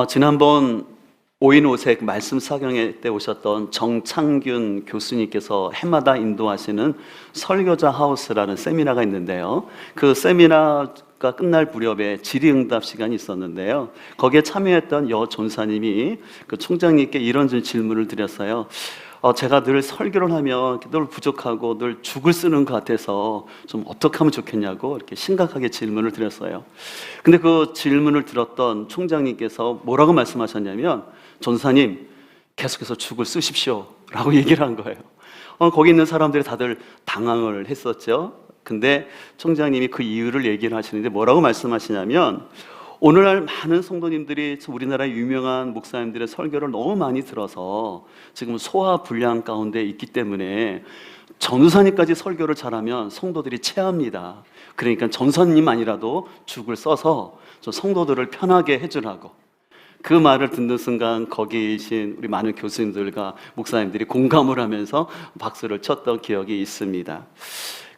지난번 오인오색 말씀 사경회 때 오셨던 정창균 교수님께서 해마다 인도하시는 설교자 하우스라는 세미나가 있는데요. 그 세미나가 끝날 무렵에 질의응답 시간이 있었는데요. 거기에 참여했던 여 전사님이 그 총장님께 이런 질문을 드렸어요. 제가 늘 설교를 하면 늘 부족하고 늘 죽을 쓰는 것 같아서 좀 어떻게 하면 좋겠냐고 이렇게 심각하게 질문을 드렸어요. 근데 그 질문을 들었던 총장님께서 뭐라고 말씀하셨냐면, 전사님 계속해서 죽을 쓰십시오 라고 얘기를 한 거예요. 거기 있는 사람들이 다들 당황을 했었죠. 근데 총장님이 그 이유를 얘기를 하시는데 뭐라고 말씀하시냐면, 오늘날 많은 성도님들이 우리나라 유명한 목사님들의 설교를 너무 많이 들어서 지금 소화불량 가운데 있기 때문에 전우사님까지 설교를 잘하면 성도들이 체합니다. 그러니까 전사님만이라도 죽을 써서 좀 성도들을 편하게 해주라고. 그 말을 듣는 순간 거기 계신 우리 많은 교수님들과 목사님들이 공감을 하면서 박수를 쳤던 기억이 있습니다.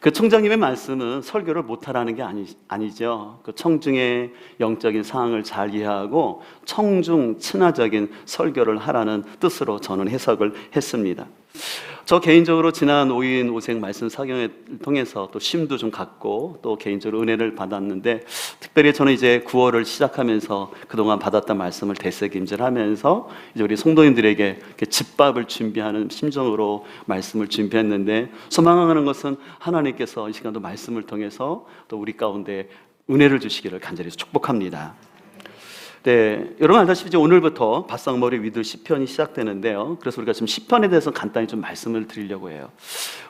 그 총장님의 말씀은 설교를 못하라는 게 아니죠. 그 청중의 영적인 상황을 잘 이해하고 청중 친화적인 설교를 하라는 뜻으로 저는 해석을 했습니다. 저 개인적으로 지난 5인 5생 말씀 사경을 통해서 또 쉼도 좀 갖고 또 개인적으로 은혜를 받았는데, 특별히 저는 이제 9월을 시작하면서 그동안 받았던 말씀을 되새김질하면서 이제 우리 성도님들에게 집밥을 준비하는 심정으로 말씀을 준비했는데, 소망하는 것은 하나님께서 이 시간도 말씀을 통해서 또 우리 가운데 은혜를 주시기를 간절히 축복합니다. 네, 여러분 알다시피 이제 오늘부터 바싹머리 위드 시편이 시작되는데요. 그래서 우리가 지금 시편에 대해서 간단히 좀 말씀을 드리려고 해요.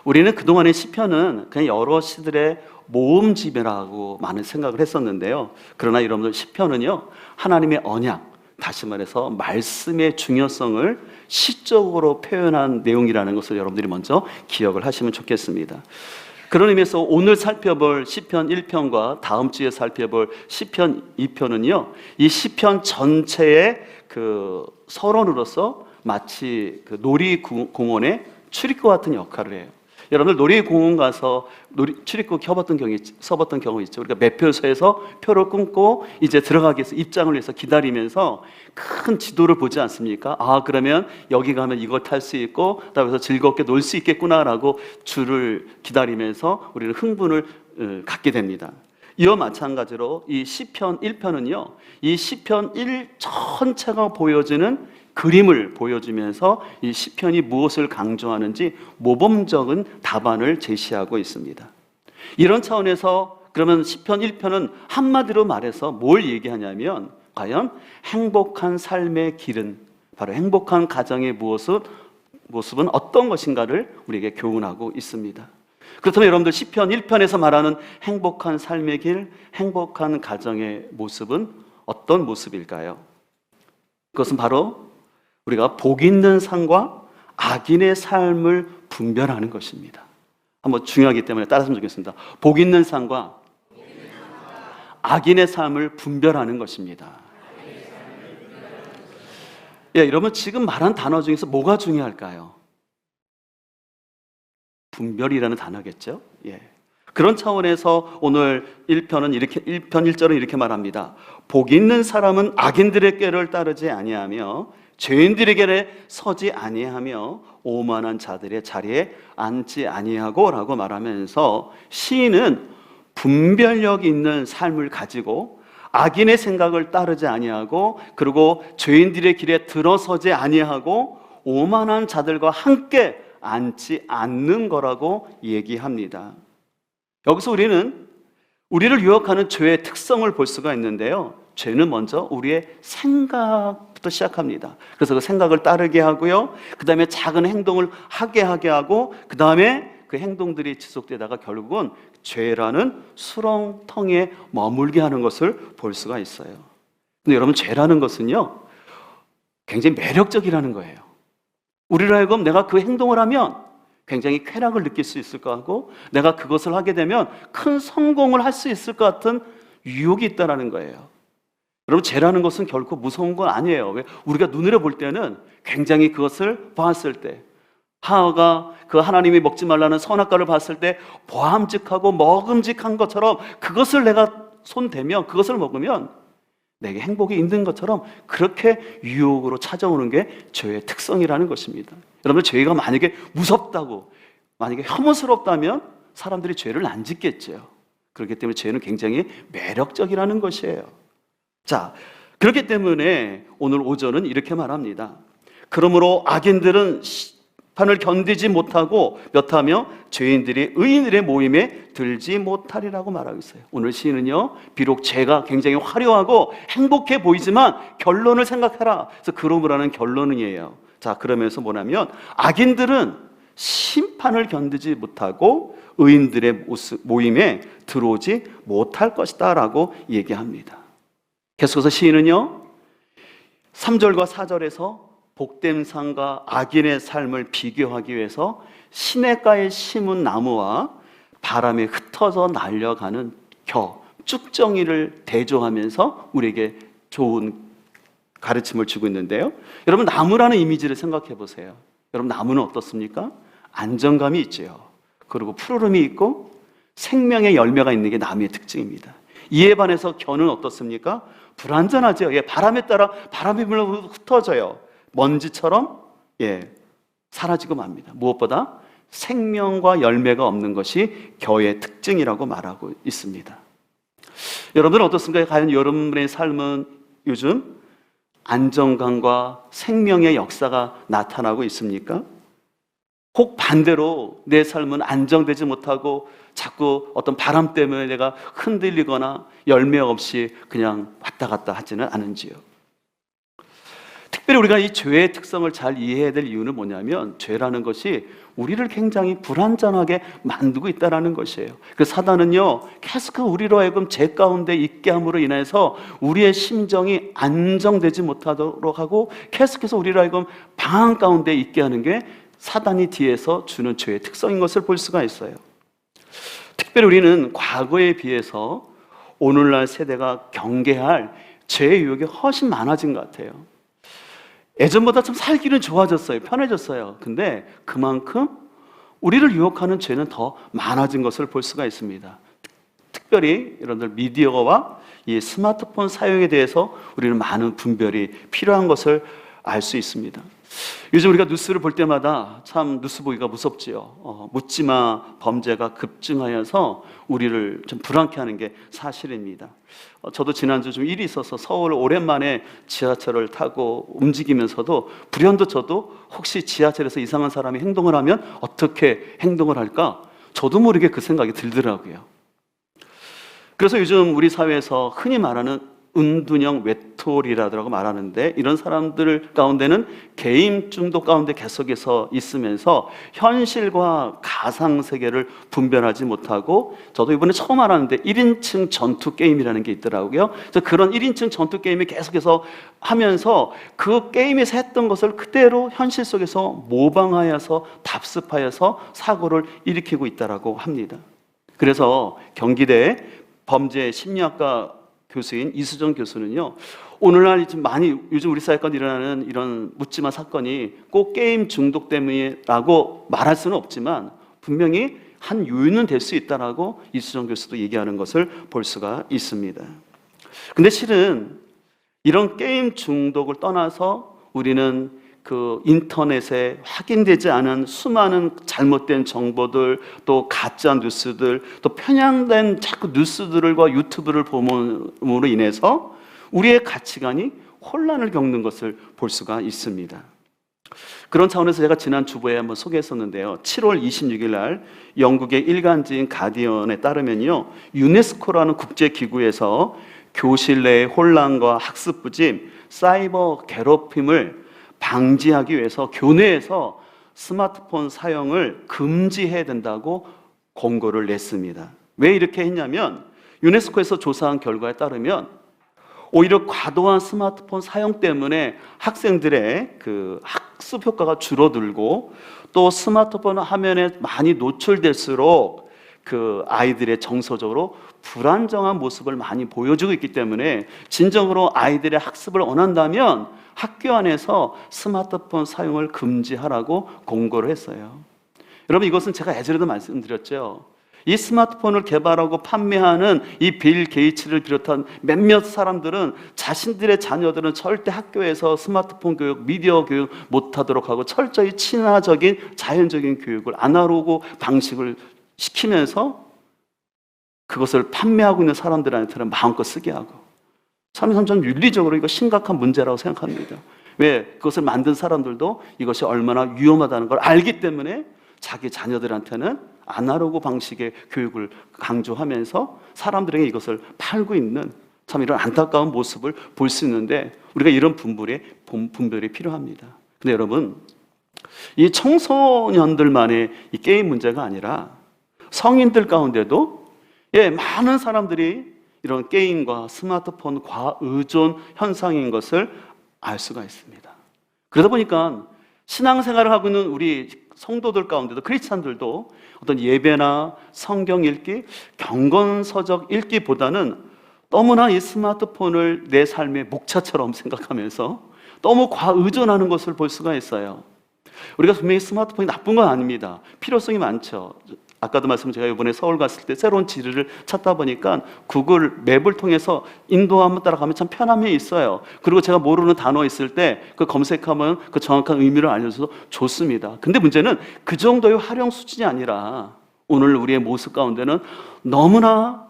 우리는 그동안의 시편은 그냥 여러 시들의 모음집이라고 많은 생각을 했었는데요. 그러나 여러분들 시편은요, 하나님의 언약, 다시 말해서 말씀의 중요성을 시적으로 표현한 내용이라는 것을 여러분들이 먼저 기억을 하시면 좋겠습니다. 그런 의미에서 오늘 살펴볼 시편 1편과 다음 주에 살펴볼 시편 2편은요, 이 시편 전체의 그 서론으로서 마치 그 놀이공원의 출입구 같은 역할을 해요. 여러분들 놀이공원 가서 출입구 서봤던 경우 있죠. 우리가 매표소에서 표를 끊고 이제 들어가기 위해서 입장을 위해서 기다리면서 큰 지도를 보지 않습니까? 그러면 여기 가면 이걸 탈 수 있고 그다음에 즐겁게 놀 수 있겠구나라고 줄을 기다리면서 우리는 흥분을 갖게 됩니다. 이와 마찬가지로 이 시편 1편은요, 이 시편 1 전체가 보여지는 그림을 보여주면서 이 시편이 무엇을 강조하는지 모범적인 답안을 제시하고 있습니다. 이런 차원에서 그러면 시편 1편은 한마디로 말해서 뭘 얘기하냐면, 과연 행복한 삶의 길은, 바로 행복한 가정의 모습은 어떤 것인가를 우리에게 교훈하고 있습니다. 그렇다면 여러분들 시편 1편에서 말하는 행복한 삶의 길, 행복한 가정의 모습은 어떤 모습일까요? 그것은 바로 우리가 복 있는 삶과 악인의 삶을 분별하는 것입니다. 한번 중요하기 때문에 따라하시면 좋겠습니다. 복 있는 삶과 악인의 삶을 분별하는 것입니다. 여러분 지금 말한 단어 중에서 뭐가 중요할까요? 분별이라는 단어겠죠. 그런 차원에서 오늘 1편 1절은 이렇게 말합니다. 복 있는 사람은 악인들의 꾀를 따르지 아니하며 죄인들에게 서지 아니하며 오만한 자들의 자리에 앉지 아니하고 라고 말하면서, 시인은 분별력 있는 삶을 가지고 악인의 생각을 따르지 아니하고, 그리고 죄인들의 길에 들어서지 아니하고 오만한 자들과 함께 앉지 않는 거라고 얘기합니다. 여기서 우리를 유혹하는 죄의 특성을 볼 수가 있는데요, 죄는 먼저 우리의 생각부터 시작합니다. 그래서 그 생각을 따르게 하고요, 그 다음에 작은 행동을 하게 하고, 그 다음에 그 행동들이 지속되다가 결국은 죄라는 수렁텅에 머물게 하는 것을 볼 수가 있어요. 근데 여러분, 죄라는 것은요 굉장히 매력적이라는 거예요. 우리로 하여금 내가 그 행동을 하면 굉장히 쾌락을 느낄 수 있을 것 같고, 내가 그것을 하게 되면 큰 성공을 할 수 있을 것 같은 유혹이 있다는 거예요. 여러분, 죄라는 것은 결코 무서운 건 아니에요. 왜? 우리가 눈으로 볼 때는 굉장히 그것을 봤을 때, 하와가 그 하나님이 먹지 말라는 선악과를 봤을 때 보암직하고 먹음직한 것처럼 그것을 내가 손대면, 그것을 먹으면 내게 행복이 있는 것처럼 그렇게 유혹으로 찾아오는 게 죄의 특성이라는 것입니다. 여러분, 죄가 만약에 무섭다고, 만약에 혐오스럽다면 사람들이 죄를 안 짓겠죠. 그렇기 때문에 죄는 굉장히 매력적이라는 것이에요. 자, 그렇기 때문에 오늘 5절은 이렇게 말합니다. 그러므로 악인들은 판을 견디지 못하고 몇 하며 죄인들이 의인들의 모임에 들지 못하리라고 말하고 있어요. 오늘 시인은요, 비록 죄가 굉장히 화려하고 행복해 보이지만 결론을 생각해라. 그래서 그러므라는 결론이에요. 자, 그러면서 뭐냐면 악인들은 심판을 견디지 못하고 의인들의 모임에 들어오지 못할 것이다 라고 얘기합니다. 계속해서 시인은요, 3절과 4절에서 복된 삶과 악인의 삶을 비교하기 위해서 시냇가에 심은 나무와 바람에 흩어져 날려가는 쭉정이를 대조하면서 우리에게 좋은 가르침을 주고 있는데요. 여러분, 나무라는 이미지를 생각해 보세요. 여러분, 나무는 어떻습니까? 안정감이 있죠. 그리고 푸르름이 있고 생명의 열매가 있는 게 나무의 특징입니다. 이에 반해서 겨는 어떻습니까? 불완전하죠. 바람에 따라 바람이 불면 흩어져요. 먼지처럼 사라지고 맙니다. 무엇보다 생명과 열매가 없는 것이 겨의 특징이라고 말하고 있습니다. 여러분은 어떻습니까? 과연 여러분의 삶은 요즘 안정감과 생명의 역사가 나타나고 있습니까? 혹 반대로 내 삶은 안정되지 못하고 자꾸 어떤 바람 때문에 내가 흔들리거나 열매 없이 그냥 왔다 갔다 하지는 않은지요? 특별히 우리가 이 죄의 특성을 잘 이해해야 될 이유는 뭐냐면, 죄라는 것이 우리를 굉장히 불안전하게 만들고 있다는 것이에요. 그 사단은요, 계속 우리로 하여금 죄 가운데 있게 함으로 인해서 우리의 심정이 안정되지 못하도록 하고 계속해서 우리로 하여금 방황 가운데 있게 하는 게 사단이 뒤에서 주는 죄의 특성인 것을 볼 수가 있어요. 특별히 우리는 과거에 비해서 오늘날 세대가 경계할 죄의 유혹이 훨씬 많아진 것 같아요. 예전보다 좀 살기는 좋아졌어요. 편해졌어요. 근데 그만큼 우리를 유혹하는 죄는 더 많아진 것을 볼 수가 있습니다. 특별히 여러분들 미디어와 이 스마트폰 사용에 대해서 우리는 많은 분별이 필요한 것을 알 수 있습니다. 요즘 우리가 뉴스를 볼 때마다 참 뉴스 보기가 무섭지요. 묻지마 범죄가 급증하여서 우리를 좀 불안케 하는 게 사실입니다. 저도 지난주 좀 일이 있어서 서울 오랜만에 지하철을 타고 움직이면서도 불현도 저도 혹시 지하철에서 이상한 사람이 행동을 하면 어떻게 행동을 할까? 저도 모르게 그 생각이 들더라고요. 그래서 요즘 우리 사회에서 흔히 말하는 은둔형 외톨이라고 말하는데, 이런 사람들 가운데는 게임 중독 가운데 계속해서 있으면서 현실과 가상세계를 분별하지 못하고, 저도 이번에 처음 알았는데 1인칭 전투 게임이라는 게 있더라고요. 그래서 그런 1인칭 전투 게임을 계속해서 하면서 그 게임에서 했던 것을 그대로 현실 속에서 모방하여서 답습하여서 사고를 일으키고 있다고 합니다. 그래서 경기대 범죄 심리학과 교수인 이수정 교수는요, 오늘날 요즘 우리 사회 가운데 일어나는 이런 묻지마 사건이 꼭 게임 중독 때문이라고 말할 수는 없지만 분명히 한 요인은 될 수 있다라고 이수정 교수도 얘기하는 것을 볼 수가 있습니다. 근데 실은 이런 게임 중독을 떠나서 우리는 그 인터넷에 확인되지 않은 수많은 잘못된 정보들, 또 가짜 뉴스들, 또 편향된 자꾸 뉴스들과 유튜브를 봄으로 인해서 우리의 가치관이 혼란을 겪는 것을 볼 수가 있습니다. 그런 차원에서 제가 지난 주보에 한번 소개했었는데요. 7월 26일 날 영국의 일간지인 가디언에 따르면요, 유네스코라는 국제기구에서 교실 내의 혼란과 학습 부진, 사이버 괴롭힘을 방지하기 위해서 교내에서 스마트폰 사용을 금지해야 된다고 공고를 냈습니다. 왜 이렇게 했냐면, 유네스코에서 조사한 결과에 따르면 오히려 과도한 스마트폰 사용 때문에 학생들의 그 학습 효과가 줄어들고, 또 스마트폰 화면에 많이 노출될수록 그 아이들의 정서적으로 불안정한 모습을 많이 보여주고 있기 때문에 진정으로 아이들의 학습을 원한다면 학교 안에서 스마트폰 사용을 금지하라고 공고를 했어요. 여러분, 이것은 제가 예전에도 말씀드렸죠. 이 스마트폰을 개발하고 판매하는 이 빌 게이츠를 비롯한 몇몇 사람들은 자신들의 자녀들은 절대 학교에서 스마트폰 교육, 미디어 교육 못하도록 하고 철저히 친화적인 자연적인 교육을, 아날로그 방식을 시키면서 그것을 판매하고 있는 사람들한테는 마음껏 쓰게 하고, 참 윤리적으로 이거 심각한 문제라고 생각합니다. 왜? 그것을 만든 사람들도 이것이 얼마나 위험하다는 걸 알기 때문에 자기 자녀들한테는 아날로그 방식의 교육을 강조하면서 사람들에게 이것을 팔고 있는, 참 이런 안타까운 모습을 볼 수 있는데, 우리가 이런 분별이 필요합니다. 근데 여러분, 이 청소년들만의 이 게임 문제가 아니라 성인들 가운데도 많은 사람들이 이런 게임과 스마트폰 과의존 현상인 것을 알 수가 있습니다. 그러다 보니까 신앙생활을 하고 있는 우리 성도들 가운데도, 크리스찬들도 어떤 예배나 성경 읽기, 경건서적 읽기보다는 너무나 이 스마트폰을 내 삶의 목차처럼 생각하면서 너무 과의존하는 것을 볼 수가 있어요. 우리가 분명히 스마트폰이 나쁜 건 아닙니다. 필요성이 많죠. 아까도 제가 이번에 서울 갔을 때 새로운 지리를 찾다 보니까 구글 맵을 통해서 인도 한번 따라가면 참 편함이 있어요. 그리고 제가 모르는 단어 있을 때 그 검색하면 그 정확한 의미를 알려줘서 좋습니다. 근데 문제는 그 정도의 활용 수준이 아니라 오늘 우리의 모습 가운데는 너무나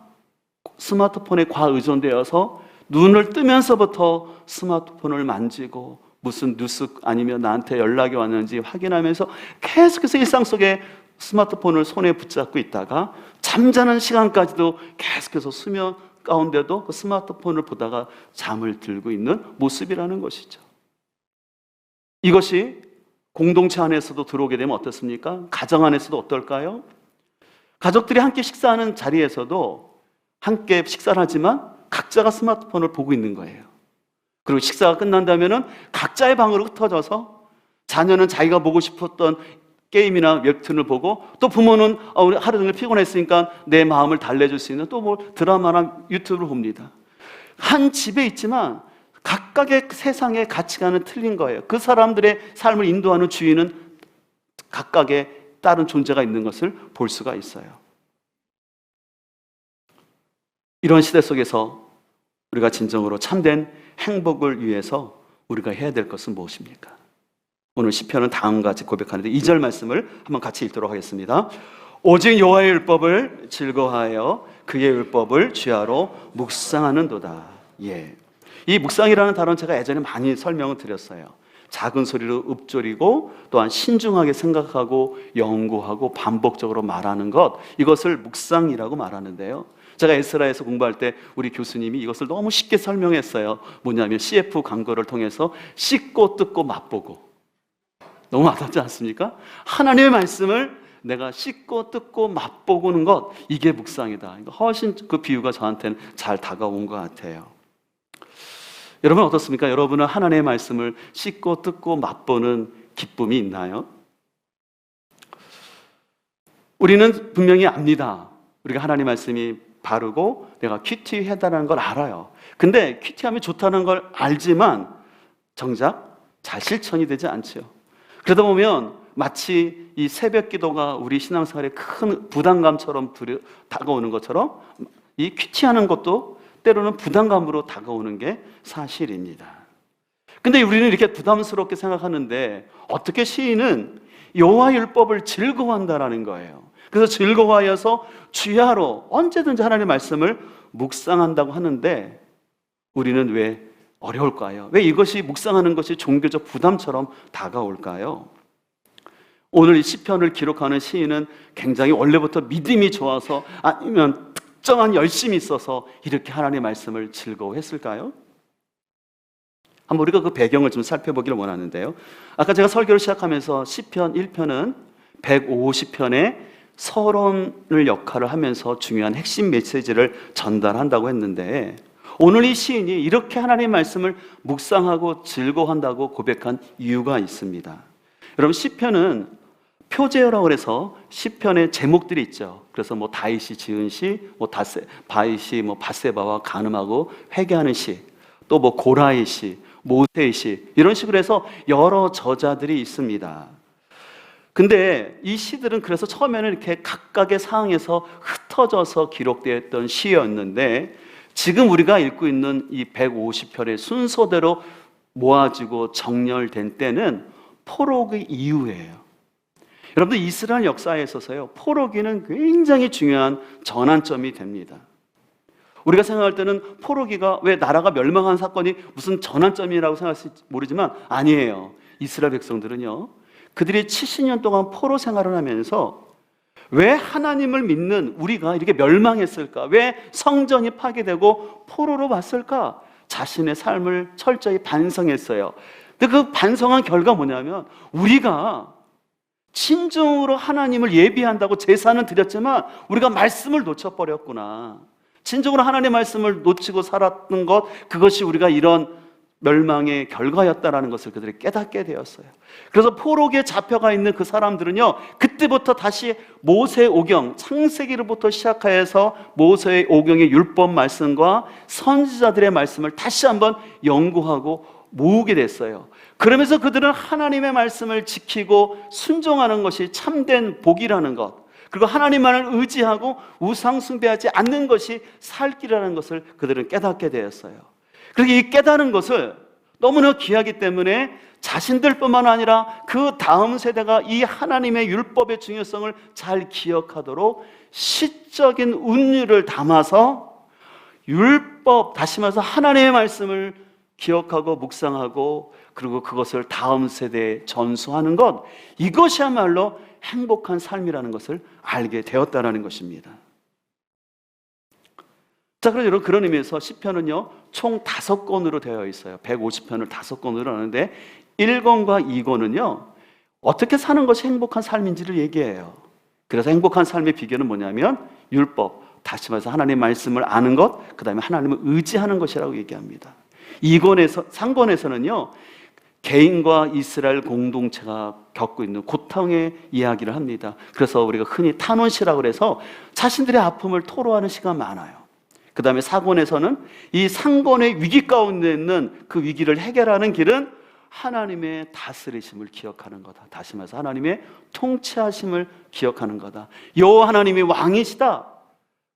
스마트폰에 과의존되어서 눈을 뜨면서부터 스마트폰을 만지고 무슨 뉴스 아니면 나한테 연락이 왔는지 확인하면서 계속해서 일상 속에 스마트폰을 손에 붙잡고 있다가 잠자는 시간까지도 계속해서 수면 가운데도 그 스마트폰을 보다가 잠을 들고 있는 모습이라는 것이죠. 이것이 공동체 안에서도 들어오게 되면 어떻습니까? 가정 안에서도 어떨까요? 가족들이 함께 식사하는 자리에서도 함께 식사를 하지만 각자가 스마트폰을 보고 있는 거예요. 그리고 식사가 끝난다면은 각자의 방으로 흩어져서 자녀는 자기가 보고 싶었던 게임이나 웹툰을 보고, 또 부모는 우리 하루 종일 피곤했으니까 내 마음을 달래줄 수 있는 또 뭐 드라마나 유튜브를 봅니다. 한 집에 있지만 각각의 세상의 가치관은 틀린 거예요. 그 사람들의 삶을 인도하는 주인은 각각의 다른 존재가 있는 것을 볼 수가 있어요. 이런 시대 속에서 우리가 진정으로 참된 행복을 위해서 우리가 해야 될 것은 무엇입니까? 오늘 시편은 다음과 같이 고백하는데 2절 말씀을 한번 같이 읽도록 하겠습니다. 오직 여호와의 율법을 즐거워하여 그의 율법을 주야로 묵상하는도다. 이 묵상이라는 단어는 제가 예전에 많이 설명을 드렸어요. 작은 소리로 읊조리고 또한 신중하게 생각하고 연구하고 반복적으로 말하는 것, 이것을 묵상이라고 말하는데요. 제가 에스라에서 공부할 때 우리 교수님이 이것을 너무 쉽게 설명했어요. 뭐냐면 CF 광고를 통해서 씻고 뜯고 맛보고. 너무 와닿지 않습니까? 하나님의 말씀을 내가 씻고 뜯고 맛보고는 것, 이게 묵상이다. 훨씬 그 비유가 저한테는 잘 다가온 것 같아요. 여러분 어떻습니까? 여러분은 하나님의 말씀을 씻고 뜯고 맛보는 기쁨이 있나요? 우리는 분명히 압니다. 우리가 하나님 말씀이 바르고 내가 큐티하다는 걸 알아요. 근데 큐티하면 좋다는 걸 알지만 정작 잘 실천이 되지 않죠. 그러다 보면 마치 이 새벽 기도가 우리 신앙생활에 큰 부담감처럼 다가오는 것처럼 이 큐티하는 것도 때로는 부담감으로 다가오는 게 사실입니다. 근데 우리는 이렇게 부담스럽게 생각하는데 어떻게 시인은 여호와의 율법을 즐거워한다라는 거예요. 그래서 즐거워하여서 주야로 언제든지 하나님의 말씀을 묵상한다고 하는데 우리는 왜 어려울까요? 왜 이것이 묵상하는 것이 종교적 부담처럼 다가올까요? 오늘 이 시편을 기록하는 시인은 굉장히 원래부터 믿음이 좋아서 아니면 특정한 열심이 있어서 이렇게 하나님의 말씀을 즐거워했을까요? 한번 우리가 그 배경을 좀 살펴보기를 원하는데요. 아까 제가 설교를 시작하면서 시편 1편은 150편의 서론을 역할을 하면서 중요한 핵심 메시지를 전달한다고 했는데 오늘 이 시인이 이렇게 하나님의 말씀을 묵상하고 즐거워한다고 고백한 이유가 있습니다. 여러분 시편은 표제어라고 그래서 시편의 제목들이 있죠. 그래서 뭐 다윗이 지은 시, 바윗이 밧세바와 간음하고 회개하는 시, 또 뭐 고라의 시, 모세의 시, 이런 식으로 해서 여러 저자들이 있습니다. 근데 이 시들은 그래서 처음에는 이렇게 각각의 상황에서 흩어져서 기록되었던 시였는데 지금 우리가 읽고 있는 이 150편의 순서대로 모아지고 정렬된 때는 포로기 이후예요. 여러분들 이스라엘 역사에 있어서요, 포로기는 굉장히 중요한 전환점이 됩니다. 우리가 생각할 때는 포로기가 왜 나라가 멸망한 사건이 무슨 전환점이라고 생각할지 모르지만 아니에요. 이스라엘 백성들은요, 그들이 70년 동안 포로 생활을 하면서 왜 하나님을 믿는 우리가 이렇게 멸망했을까? 왜 성전이 파괴되고 포로로 왔을까? 자신의 삶을 철저히 반성했어요. 근데 그 반성한 결과 뭐냐면 우리가 진정으로 하나님을 예비한다고 제사는 드렸지만 우리가 말씀을 놓쳐버렸구나. 진정으로 하나님의 말씀을 놓치고 살았던 것, 그것이 우리가 이런 멸망의 결과였다라는 것을 그들이 깨닫게 되었어요. 그래서 포로기에 잡혀가 있는 그 사람들은요, 그때부터 다시 모세의 오경, 창세기로부터 시작해서 모세의 오경의 율법 말씀과 선지자들의 말씀을 다시 한번 연구하고 모으게 됐어요. 그러면서 그들은 하나님의 말씀을 지키고 순종하는 것이 참된 복이라는 것, 그리고 하나님만을 의지하고 우상 숭배하지 않는 것이 살 길이라는 것을 그들은 깨닫게 되었어요. 그리고 이 깨달은 것을 너무나 귀하기 때문에 자신들뿐만 아니라 그 다음 세대가 이 하나님의 율법의 중요성을 잘 기억하도록 시적인 운율을 담아서 율법, 다시 말해서 하나님의 말씀을 기억하고 묵상하고 그리고 그것을 다음 세대에 전수하는 것, 이것이야말로 행복한 삶이라는 것을 알게 되었다는 것입니다. 자, 그럼 여러분, 그런 의미에서 시편은요 총 5권으로 되어 있어요. 150편을 5권으로 하는데 1권과 2권은요 어떻게 사는 것이 행복한 삶인지를 얘기해요. 그래서 행복한 삶의 비결은 뭐냐면 율법, 다시 말해서 하나님의 말씀을 아는 것, 그 다음에 하나님을 의지하는 것이라고 얘기합니다. 3권에서는요 개인과 이스라엘 공동체가 겪고 있는 고통의 이야기를 합니다. 그래서 우리가 흔히 탄원시라고 해서 자신들의 아픔을 토로하는 시간 많아요. 그 다음에 4권에서는 이 상권의 위기 가운데 있는 그 위기를 해결하는 길은 하나님의 다스리심을 기억하는 거다. 다시 말해서 하나님의 통치하심을 기억하는 거다. 여호와 하나님이 왕이시다.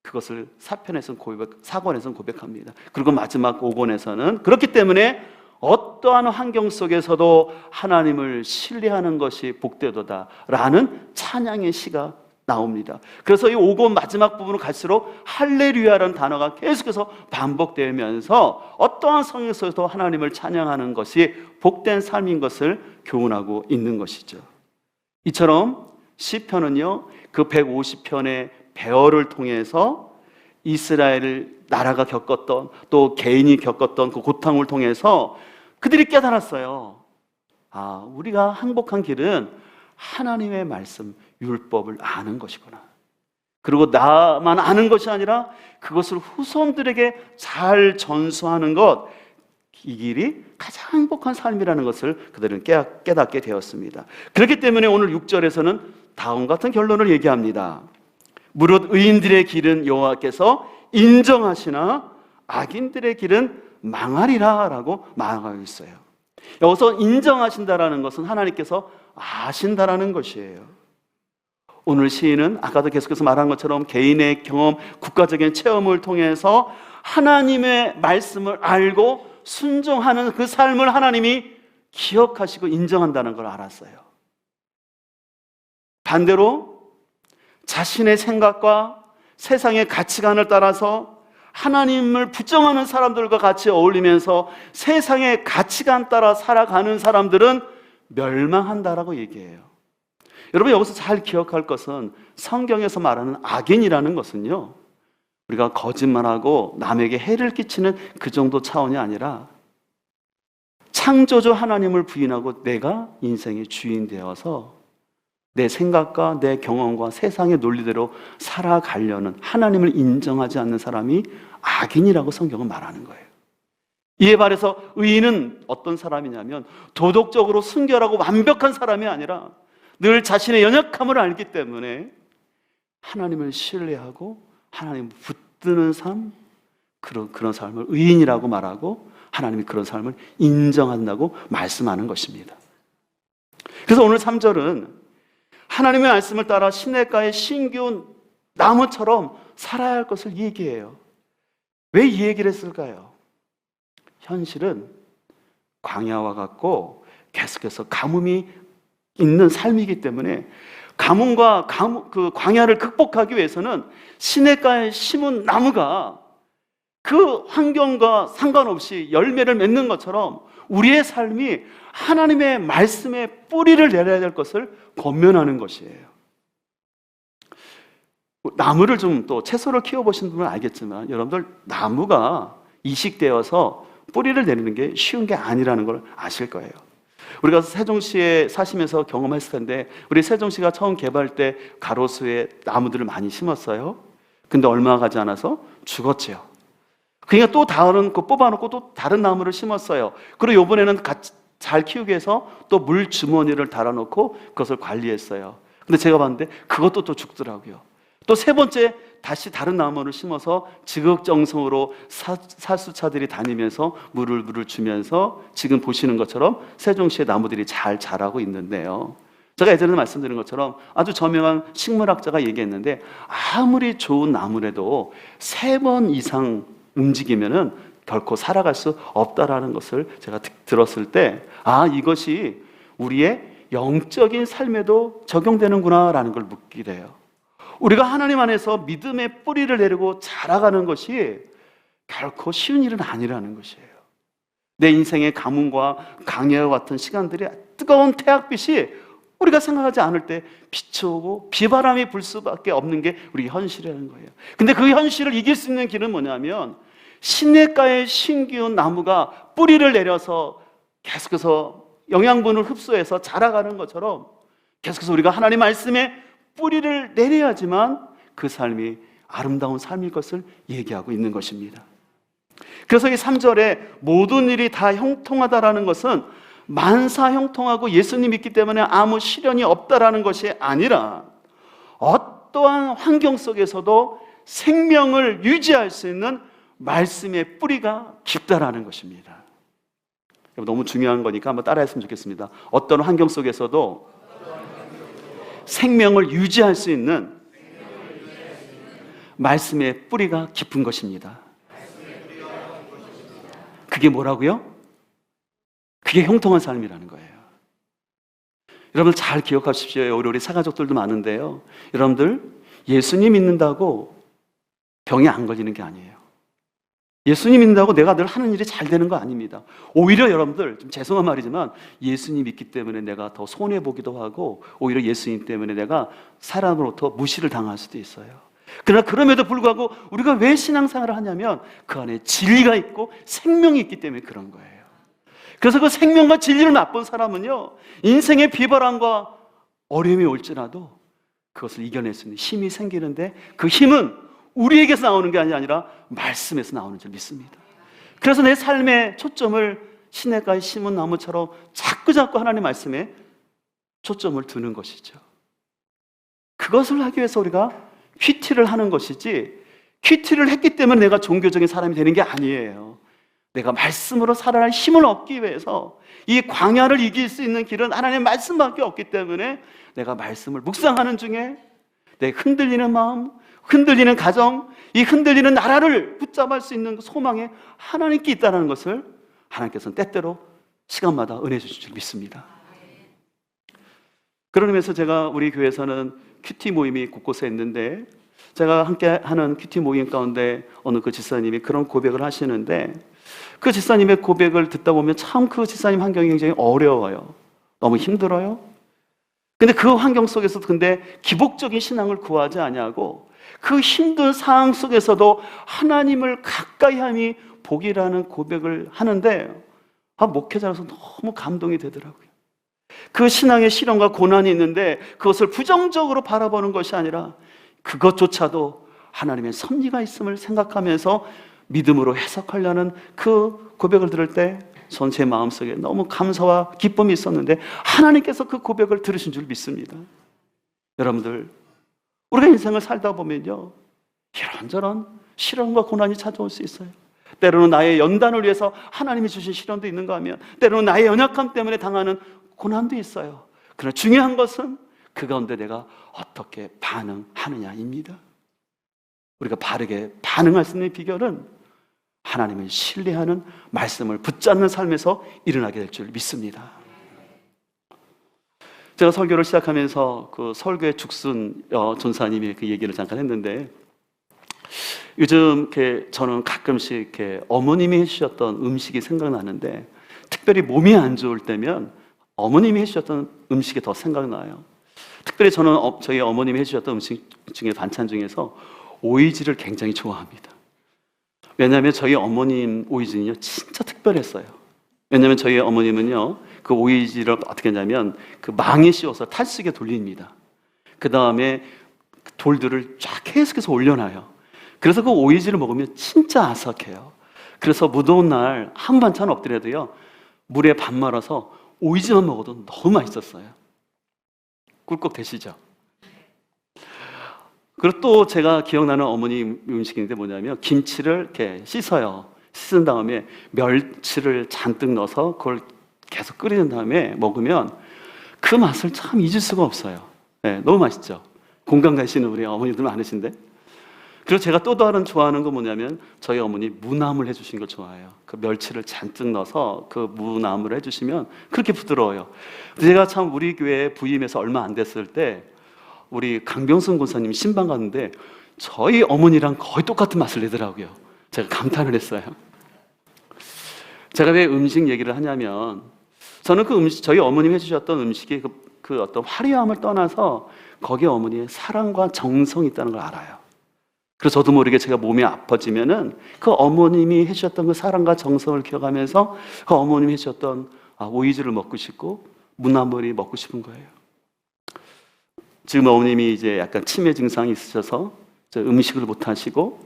그것을 4권에서는 고백합니다. 그리고 마지막 5권에서는 그렇기 때문에 어떠한 환경 속에서도 하나님을 신뢰하는 것이 복되도다 라는 찬양의 시가 나옵니다. 그래서 이 5권 마지막 부분을 갈수록 할렐루야라는 단어가 계속해서 반복되면서 어떠한 상황에서도 하나님을 찬양하는 것이 복된 삶인 것을 교훈하고 있는 것이죠. 이처럼 시편은요 그 150편의 배열을 통해서 이스라엘 나라가 겪었던, 또 개인이 겪었던 그 고통을 통해서 그들이 깨달았어요. 아, 우리가 행복한 길은 하나님의 말씀, 율법을 아는 것이구나. 그리고 나만 아는 것이 아니라 그것을 후손들에게 잘 전수하는 것, 이 길이 가장 행복한 삶이라는 것을 그들은 깨닫게 되었습니다. 그렇기 때문에 오늘 6절에서는 다음 같은 결론을 얘기합니다. 무릇 의인들의 길은 여호와께서 인정하시나 악인들의 길은 망하리라 라고 말하고 있어요. 여기서 인정하신다라는 것은 하나님께서 아신다라는 것이에요. 오늘 시인은 아까도 계속해서 말한 것처럼 개인의 경험, 국가적인 체험을 통해서 하나님의 말씀을 알고 순종하는 그 삶을 하나님이 기억하시고 인정한다는 걸 알았어요. 반대로 자신의 생각과 세상의 가치관을 따라서 하나님을 부정하는 사람들과 같이 어울리면서 세상의 가치관 따라 살아가는 사람들은 멸망한다라고 얘기해요. 여러분, 여기서 잘 기억할 것은 성경에서 말하는 악인이라는 것은요, 우리가 거짓말하고 남에게 해를 끼치는 그 정도 차원이 아니라 창조주 하나님을 부인하고 내가 인생의 주인 되어서 내 생각과 내 경험과 세상의 논리대로 살아가려는, 하나님을 인정하지 않는 사람이 악인이라고 성경은 말하는 거예요. 이에 반해서 의인은 어떤 사람이냐면 도덕적으로 순결하고 완벽한 사람이 아니라 늘 자신의 연약함을 알기 때문에 하나님을 신뢰하고 하나님을 붙드는 삶, 그런 삶을 의인이라고 말하고 하나님이 그런 삶을 인정한다고 말씀하는 것입니다. 그래서 오늘 3절은 하나님의 말씀을 따라 시냇가의 신기운 나무처럼 살아야 할 것을 얘기해요. 왜 이 얘기를 했을까요? 현실은 광야와 같고 계속해서 가뭄이 있는 삶이기 때문에 가뭄과 그 광야를 극복하기 위해서는 시냇가에 심은 나무가 그 환경과 상관없이 열매를 맺는 것처럼 우리의 삶이 하나님의 말씀에 뿌리를 내려야 될 것을 권면하는 것이에요. 나무를 좀 또 채소를 키워보신 분은 알겠지만 여러분들 나무가 이식되어서 뿌리를 내리는 게 쉬운 게 아니라는 걸 아실 거예요. 우리가 세종시에 사시면서 경험했을 텐데 우리 세종시가 처음 개발 때 가로수에 나무들을 많이 심었어요. 근데 얼마 가지 않아서 죽었지요. 그러니까 또 다른 거 뽑아놓고 또 다른 나무를 심었어요. 그리고 이번에는 잘 키우기 위해서 또 물 주머니를 달아놓고 그것을 관리했어요. 근데 제가 봤는데 그것도 또 죽더라고요. 또 세 번째 다시 다른 나무를 심어서 지극정성으로 사수차들이 다니면서 물을 주면서 지금 보시는 것처럼 세종시의 나무들이 잘 자라고 있는데요. 제가 예전에 말씀드린 것처럼 아주 저명한 식물학자가 얘기했는데 아무리 좋은 나무라도 3번 이상 움직이면은 결코 살아갈 수 없다라는 것을 제가 들었을 때 이것이 우리의 영적인 삶에도 적용되는구나라는 걸 묻게 돼요. 우리가 하나님 안에서 믿음의 뿌리를 내리고 자라가는 것이 결코 쉬운 일은 아니라는 것이에요. 내 인생의 가뭄과 강야와 같은 시간들이 뜨거운 태양빛이 우리가 생각하지 않을 때 비춰오고 비바람이 불 수밖에 없는 게 우리 현실이라는 거예요. 근데 그 현실을 이길 수 있는 길은 뭐냐면 시냇가에 신기운 나무가 뿌리를 내려서 계속해서 영양분을 흡수해서 자라가는 것처럼 계속해서 우리가 하나님 말씀에 뿌리를 내려야지만 그 삶이 아름다운 삶일 것을 얘기하고 있는 것입니다. 그래서 이 3절에 모든 일이 다 형통하다라는 것은 만사 형통하고 예수님 믿기 때문에 아무 시련이 없다라는 것이 아니라 어떠한 환경 속에서도 생명을 유지할 수 있는 말씀의 뿌리가 깊다라는 것입니다. 너무 중요한 거니까 한번 따라했으면 좋겠습니다. 어떤 환경 속에서도 생명을 유지할 수 있는 말씀의 뿌리가 깊은 것입니다. 그게 뭐라고요? 그게 형통한 삶이라는 거예요. 여러분 잘 기억하십시오. 우리 사가족들도 많은데요. 여러분들 예수님 믿는다고 병이 안 걸리는 게 아니에요. 예수님 믿는다고 내가 늘 하는 일이 잘 되는 거 아닙니다. 오히려 여러분들 좀 죄송한 말이지만 예수님 믿기 때문에 내가 더 손해보기도 하고 오히려 예수님 때문에 내가 사람으로부터 무시를 당할 수도 있어요. 그러나 그럼에도 불구하고 우리가 왜 신앙생활을 하냐면 그 안에 진리가 있고 생명이 있기 때문에 그런 거예요. 그래서 그 생명과 진리를 맛본 사람은요 인생의 비바람과 어려움이 올지라도 그것을 이겨낼 수 있는 힘이 생기는데 그 힘은 우리에게서 나오는 게 아니라 말씀에서 나오는 줄 믿습니다. 그래서 내 삶의 초점을 시냇가에 심은 나무처럼 자꾸 하나님 말씀에 초점을 두는 것이죠. 그것을 하기 위해서 우리가 큐티를 하는 것이지 큐티를 했기 때문에 내가 종교적인 사람이 되는 게 아니에요. 내가 말씀으로 살아갈 힘을 얻기 위해서 이 광야를 이길 수 있는 길은 하나님의 말씀밖에 없기 때문에 내가 말씀을 묵상하는 중에 내 흔들리는 마음, 흔들리는 가정, 이 흔들리는 나라를 붙잡을 수 있는 소망에 하나님께 있다는 것을 하나님께서는 때때로 시간마다 은혜 주실 줄 믿습니다. 그런 의미에서 제가 우리 교회에서는 큐티 모임이 곳곳에 있는데 제가 함께 하는 큐티 모임 가운데 어느 그 지사님이 그런 고백을 하시는데 그 지사님의 고백을 듣다 보면 참 그 지사님 환경이 굉장히 어려워요. 너무 힘들어요. 근데 그 환경 속에서도 기복적인 신앙을 구하지 아니하고 그 힘든 상황 속에서도 하나님을 가까이 함이 복이라는 고백을 하는데 목회자로서 너무 감동이 되더라고요. 그 신앙의 시련과 고난이 있는데 그것을 부정적으로 바라보는 것이 아니라 그것조차도 하나님의 섭리가 있음을 생각하면서 믿음으로 해석하려는 그 고백을 들을 때 전 제 마음속에 너무 감사와 기쁨이 있었는데 하나님께서 그 고백을 들으신 줄 믿습니다. 여러분들 우리가 인생을 살다 보면요 이런저런 시련과 고난이 찾아올 수 있어요. 때로는 나의 연단을 위해서 하나님이 주신 시련도 있는가 하면 때로는 나의 연약함 때문에 당하는 고난도 있어요. 그러나 중요한 것은 그 가운데 내가 어떻게 반응하느냐입니다. 우리가 바르게 반응할 수 있는 비결은 하나님을 신뢰하는 말씀을 붙잡는 삶에서 일어나게 될 줄 믿습니다. 제가 설교를 시작하면서 그 설교의 죽순 전사님이 그 얘기를 잠깐 했는데, 요즘 이렇게 저는 가끔씩 이렇게 어머님이 해주셨던 음식이 생각나는데, 특별히 몸이 안 좋을 때면 어머님이 해주셨던 음식이 더 생각나요. 특별히 저는 저희 어머님이 해주셨던 음식 중에 반찬 중에서 오이지를 굉장히 좋아합니다. 왜냐하면 저희 어머님 오이지는요 진짜 특별했어요. 왜냐하면 저희 어머님은요 그 오이지를 어떻게 했냐면 그 망에 씌워서 탈수게 돌립니다. 그 다음에 돌들을 쫙 계속해서 올려놔요. 그래서 그 오이지를 먹으면 진짜 아삭해요. 그래서 무더운 날 한 반찬 없더라도요 물에 밥 말아서 오이지만 먹어도 너무 맛있었어요. 꿀꺽 되시죠? 그리고 또 제가 기억나는 어머니 음식인데 뭐냐면 김치를 이렇게 씻어요. 씻은 다음에 멸치를 잔뜩 넣어서 그걸 계속 끓이는 다음에 먹으면 그 맛을 참 잊을 수가 없어요. 네, 너무 맛있죠? 공감 가시는 우리 어머니들 많으신데. 그리고 제가 또 다른 좋아하는 건 뭐냐면 저희 어머니 무나물 해주신 걸 좋아해요. 그 멸치를 잔뜩 넣어서 그 무나물을 해주시면 그렇게 부드러워요. 제가 참 우리 교회 부임해서 얼마 안 됐을 때 우리 강병순 권사님이 신방 갔는데 저희 어머니랑 거의 똑같은 맛을 내더라고요. 제가 감탄을 했어요. 제가 왜 음식 얘기를 하냐면 저는 그 음식, 저희 어머님이 해주셨던 음식이 그 어떤 화려함을 떠나서 거기에 어머니의 사랑과 정성이 있다는 걸 알아요. 그래서 저도 모르게 제가 몸이 아파지면은 그 어머님이 해주셨던 그 사랑과 정성을 기억하면서 그 어머님이 해주셨던 오이지를 먹고 싶고 무나물이 먹고 싶은 거예요. 지금 어머님이 이제 약간 치매 증상이 있으셔서 음식을 못 하시고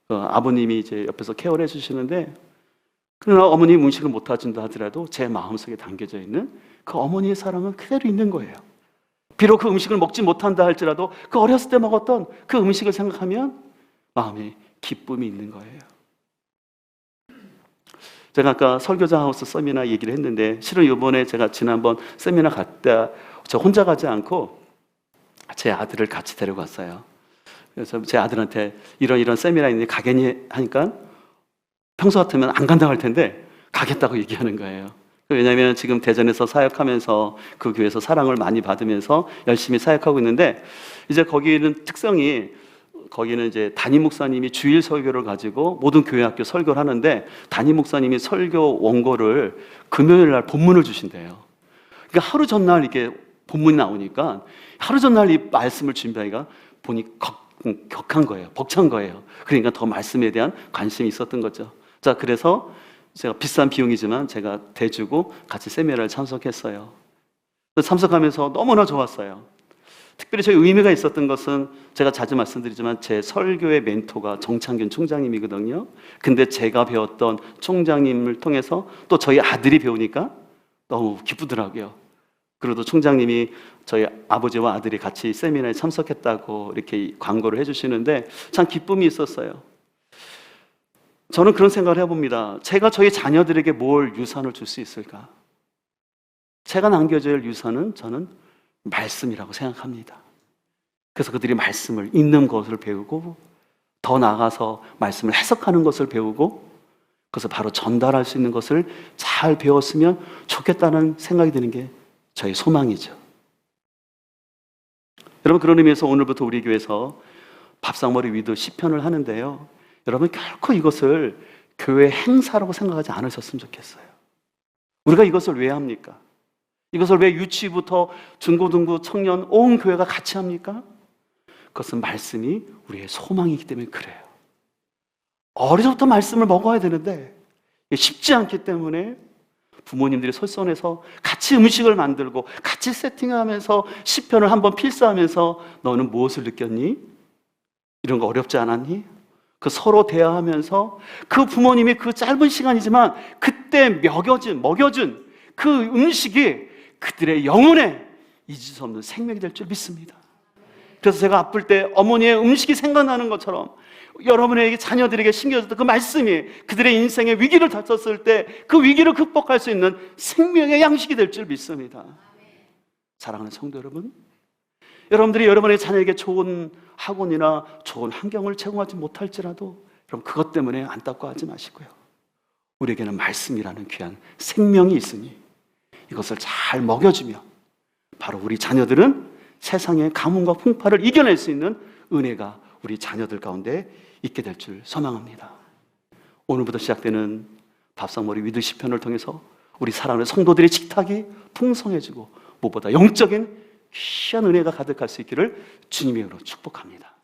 아버님이 이제 옆에서 케어를 해주시는데, 그러나 어머님 음식을 못 하신다 하더라도 제 마음속에 담겨져 있는 그 어머니의 사랑은 그대로 있는 거예요. 비록 그 음식을 먹지 못한다 할지라도 그 어렸을 때 먹었던 그 음식을 생각하면 마음에 기쁨이 있는 거예요. 제가 아까 설교자 하우스 세미나 얘기를 했는데, 실은 이번에 제가 지난번 세미나 갔다 저 혼자 가지 않고 제 아들을 같이 데려갔어요. 그래서 제 아들한테 이런 세미나 있는데 가겠니 하니까 평소 같으면 안 간다고 할 텐데 가겠다고 얘기하는 거예요. 왜냐하면 지금 대전에서 사역하면서 그 교회에서 사랑을 많이 받으면서 열심히 사역하고 있는데, 이제 거기는 특성이, 거기는 이제 담임 목사님이 주일 설교를 가지고 모든 교회 학교 설교를 하는데, 담임 목사님이 설교 원고를 금요일 날 본문을 주신대요. 그러니까 하루 전날 이렇게 본문이 나오니까 하루 전날 이 말씀을 준비하기가 보니 격한 거예요. 벅찬 거예요. 그러니까 더 말씀에 대한 관심이 있었던 거죠. 자, 그래서 제가 비싼 비용이지만 제가 대주고 같이 세미나를 참석했어요. 참석하면서 너무나 좋았어요. 특별히 저희 의미가 있었던 것은 제가 자주 말씀드리지만 제 설교의 멘토가 정창균 총장님이거든요. 근데 제가 배웠던 총장님을 통해서 또 저희 아들이 배우니까 너무 기쁘더라고요. 그래도 총장님이 저희 아버지와 아들이 같이 세미나에 참석했다고 이렇게 광고를 해주시는데 참 기쁨이 있었어요. 저는 그런 생각을 해봅니다. 제가 저희 자녀들에게 뭘 유산을 줄 수 있을까? 제가 남겨줘야 할 유산은 저는 말씀이라고 생각합니다. 그래서 그들이 말씀을 읽는 것을 배우고 더 나아가서 말씀을 해석하는 것을 배우고 그래서 바로 전달할 수 있는 것을 잘 배웠으면 좋겠다는 생각이 드는 게 저희 소망이죠. 여러분, 그런 의미에서 오늘부터 우리 교회에서 밥상머리 위도 시편을 하는데요, 여러분 결코 이것을 교회 행사라고 생각하지 않으셨으면 좋겠어요. 우리가 이것을 왜 합니까? 이것을 왜 유치부터 중고등부 청년 온 교회가 같이 합니까? 그것은 말씀이 우리의 소망이기 때문에 그래요. 어려서부터 말씀을 먹어야 되는데 쉽지 않기 때문에 부모님들이 솔선해서 같이 음식을 만들고 같이 세팅하면서 시편을 한번 필사하면서 너는 무엇을 느꼈니? 이런 거 어렵지 않았니? 그 서로 대화하면서 그 부모님이 그 짧은 시간이지만 그때 먹여준 그 음식이 그들의 영혼에 잊을 수 없는 생명이 될 줄 믿습니다. 그래서 제가 아플 때 어머니의 음식이 생각나는 것처럼 여러분에게 자녀들에게 심겨졌던 그 말씀이 그들의 인생의 위기를 닥쳤을 때 그 위기를 극복할 수 있는 생명의 양식이 될 줄 믿습니다. 사랑하는 성도 여러분, 여러분들이 여러분의 자녀에게 좋은 학원이나 좋은 환경을 제공하지 못할지라도 여러분 그것 때문에 안타까워하지 마시고요. 우리에게는 말씀이라는 귀한 생명이 있으니 이것을 잘 먹여주며 바로 우리 자녀들은 세상의 가뭄과 풍파를 이겨낼 수 있는 은혜가 우리 자녀들 가운데 있게 될 줄 소망합니다. 오늘부터 시작되는 밥상머리 위드 시편을 통해서 우리 사랑하는 성도들의 식탁이 풍성해지고 무엇보다 영적인 귀한 은혜가 가득할 수 있기를 주님의 이름으로 축복합니다.